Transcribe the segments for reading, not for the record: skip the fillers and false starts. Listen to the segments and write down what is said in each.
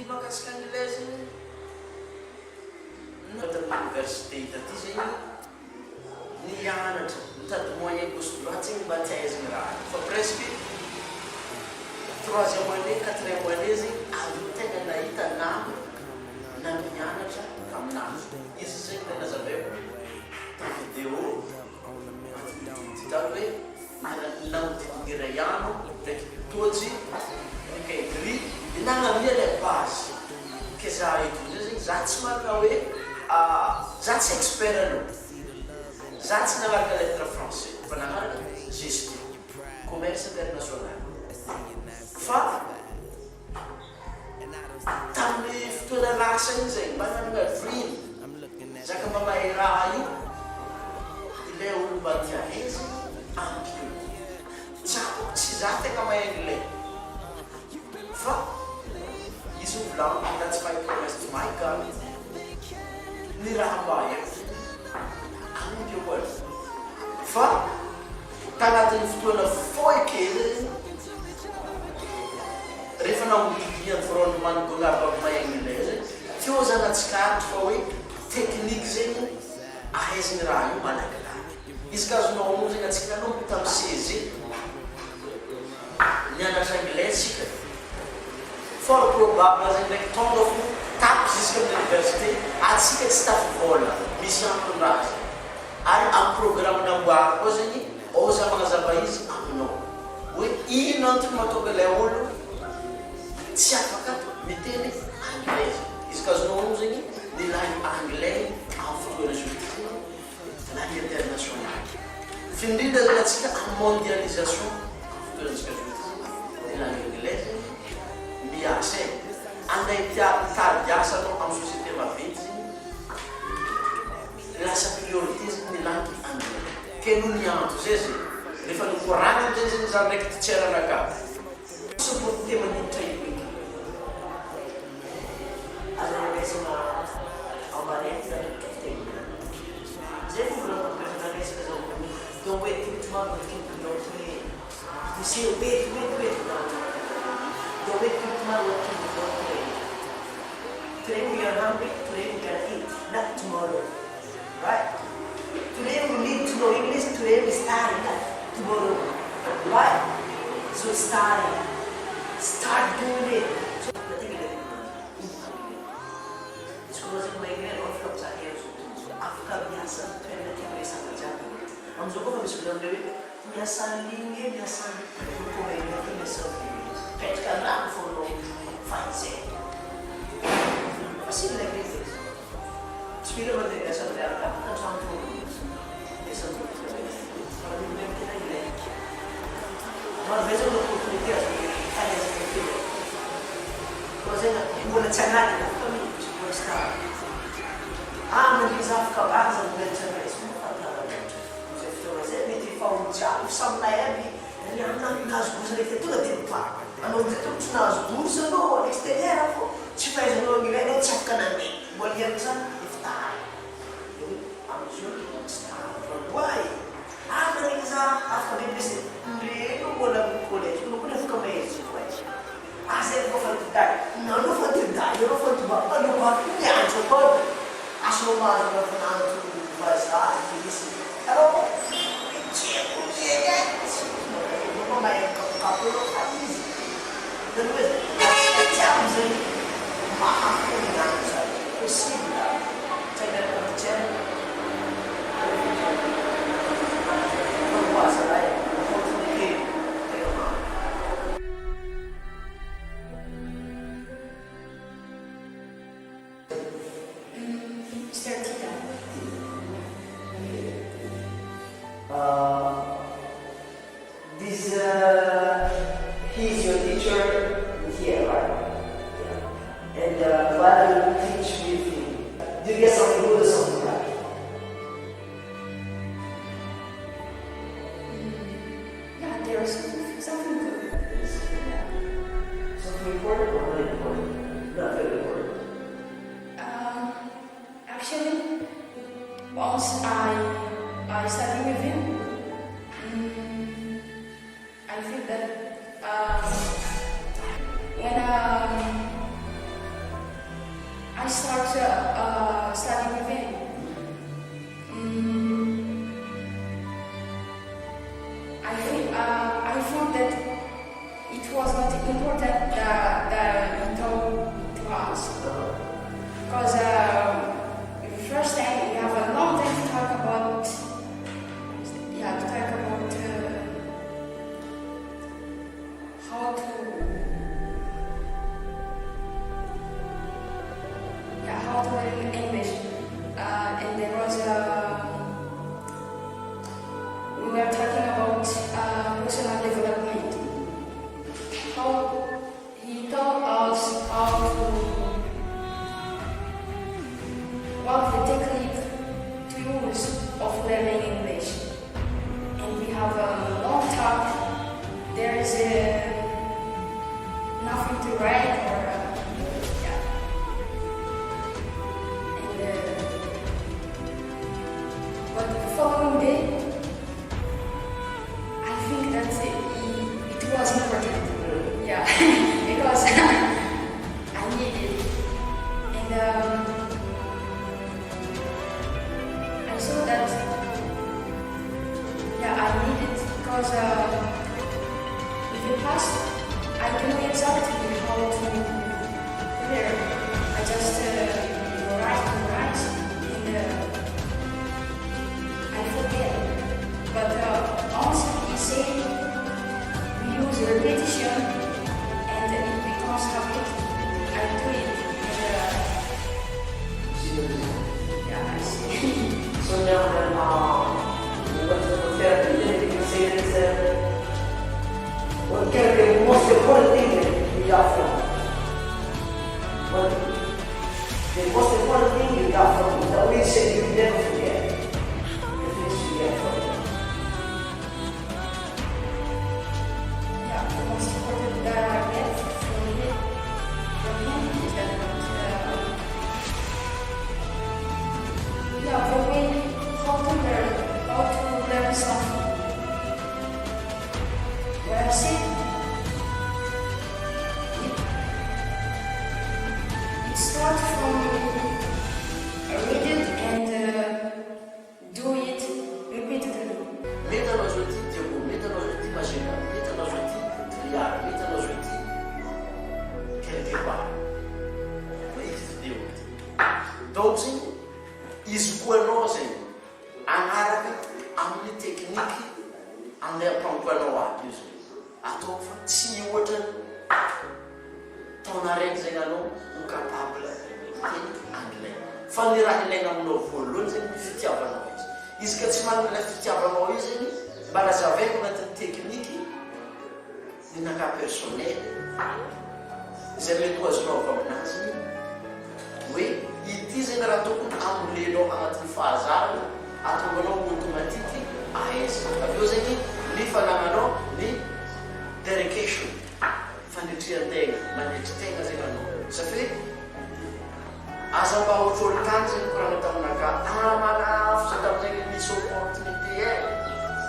makasika anglais zegny natao université taty zegny nianatra mitady moyen gauche droite zegny mba tia aizigny raha fa presque 3e année 4e année zegny avy tegna nahita nama na mianatra aminazy izy zegny nanazaveko vidéo titako hoe naodidiny ray ano ndraiky totsy nikagri nanamia le base ke za eton'zay zegny za tsy marina hoe za tsy expert aloha za tsy nagnaraka lettre français fa nagnaraka gestion commerce international fa tamin'ny fotoana lasa igny zegny mba nanana vriny zaka mba mahay raha io ilay olo mba tia izy anglais tsako tsy za tegna mahay anglais fa izy volagno na tsy mahay commerce tsy mahay ka ny raha mba haiko amindreo koa fa tagnatin'ny fotoana fohy kely rehefa naolivy environnement gognarabako mahay anglais zegny teo zana tsikaritry fa hoe technique zegny ahaizigny raha io malakilaky izy ka azonao ono zegny atsika nanao tamin'ny CG nianatra anglais tsika fort probable zegny ndraiky tonga fo tapo jusque amin'ny université atsika tsy tafivola misy ampinrazy ary amin'ny programme namboary koa zegny oza magnazava izy aminao hoe ino antony mahatonga ilay olo tsy afaka miteny anglais izy ka azonao ono zegny ny langue anglais amin'ny fotoana zao langue international findrindra zegny atsika amin'ny mondialisation fotoana atsika zao ny langue anglais miasa anday mitady asa anao amin'ny société maventy zegny lasa priorité zegny ny langue anglais ke no nianto zay zegny rehefa nikoragna amizay zegny za ndraiky titseranaka supporté manitra io azaresana ambarety zay folaresaka zao donc hoe culturement donc você wait donc hoe culturement today we are hungry, today we can eat, not tomorrow, right? Today we need to know English, today we study, not tomorrow, right? So start doing it. Closing my ear off from Sahel. After biasa, kena tiga sama jam. Amzo ko kami sudah dewi biasa linge biasa ko ini biasa. Petkan lang follow fine say. Pasti lagi itu. Speaker berdekat sama dia kan sama tu. Biasa tu. Kalau dia kita ini. Kalau besok tu kita ada seperti itu. Kalau saya boleh cakap kami start. Mengisah ke azam dan cerai antara itu. Saya mesti faham jauh sampai habis. Jadi anak nas busur itu tu lebih pak. Anak itu tu nas busur tu eksternya apa? Supaya semua gila ni cakap nanti. Boleh yang bisa iftar. Jadi ambil start. Why? Mengisah apa dia mesti. Dia boleh boleh. Cuma boleh suka main supaya. Asal kau faham não foi verdade, eu não foi tudo, eu não vou ganhar, eu vou achar mais uma final tudo mais tarde, isso, era um mentira, não vai capô não faz isso, depois temos aí uma comunidade, sabe, possível, tem que acontecer, não passa lá, he's your teacher here, right? Yeah. And while you teach with him, do you get something good or something bad? Yeah, there is something good. Yeah. Something important or not important? Not very important. Actually, once I study with him, I feel that when started studying with him. I found that it was not important that he told to us. Because the first time we have a long time to talk about, how to learn English. And there was we were talking about personal development. How he taught us how to what the technique to use of learning English. And we have a long talk. There is nothing to write or but the following day, I think that it was important. Yeah, because I needed it. And I saw that, I need it because in the past, I don't know exactly how to learn. I just write, and I forget. But also he said we use repetition and it becomes habit. I do it. And I see. So now when you went to therapy, did you say this? What can be the most important thing that you got from? What the most important thing you got from is that we said you never forget. The most important that I get from him is that the way how to learn something. What I said, it starts from read it and do it repeatedly. Meta nos outils théo, meta nos outils machine, meta nos outils trial, meta nos outils quelque part. Isso deu. Donc, izy koa anao zay agnaraka amin'ny tekniky amin'ny ampampanao aby io zay. Atao fa tsy ohatra taona raiky zay anao ho capable teny anglais. Fa ny raha ilaina aminao voalohany zay ny fitiavanao izy. Izy ka tsy manana ilay fitiavanao izy zany, mba lazavaiko anatin'ny tekniky ny naka personnel izay mety ho azonao avy aminazy hoe ity zay raha tokony amolenao anatin'ny fahazarana ataovanao automatique aesa. Aveo zany ny fanamanao ny dedication, fanetrehan-tegna, manetry-tegna zay anao. Satria aza mba ohatr'olon-tany zay nikorana taminaka manafo zay tamin'izay misy opportunité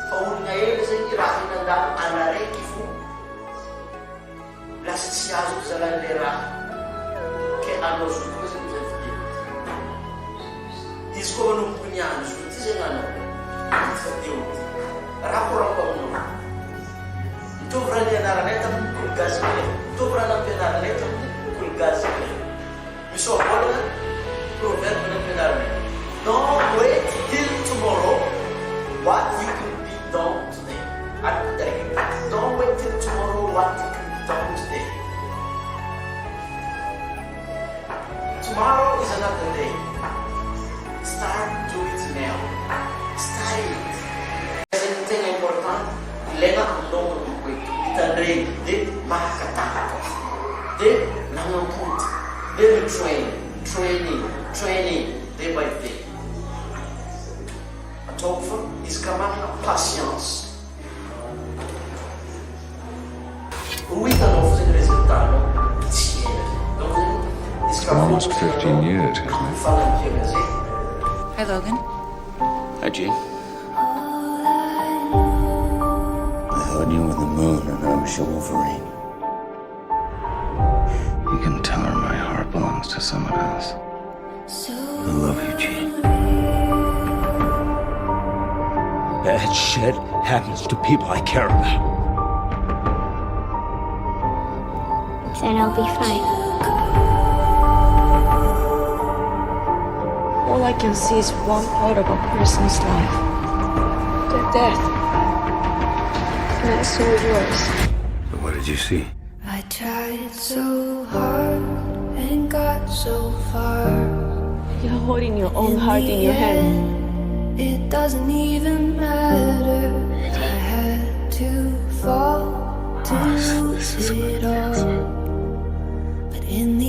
fa olona ela zay raha hinandalo anaraiky fo lasa tsy azo zalan'le raha ke anao zo koa zay zay fidely. Izy koa manomboky ny andro zo ty zay nanao fideo raha korako aminao. Mitovy raha ny anaranay tamin'ny kologazy kely, mitovy raha nampianaranay tamin'ny kologazy kely. Misy volana proverbe nampianaranay. Don't wait till tomorrow what you can be done today. Don't wait till tomorrow what you can be done today. Tomorrow is another day. Start do it now. Start it. Anything important, ilaina aminao manoko hitandreny dia mahakatahaka dia nanampoty dia training day by day. Ataoko fa izy ka manana patience. Ho hitanao fa zay resultatnao tsy ela. Donc izy ka Almost 15 years, isn't it? falampiana zay. Hi, Logan. Hi, Jean. I heard you were the moon and I was your Wolverine. You can tell her my heart belongs to someone else. Bad shit happens to people I care about. Then I'll be fine. All I can see is one part of a person's life. Their death. And I saw yours. But what did you see? I tried so hard and got so far. You're holding your own heart in your hand. It doesn't even matter. I had to fall to lose it all. But in the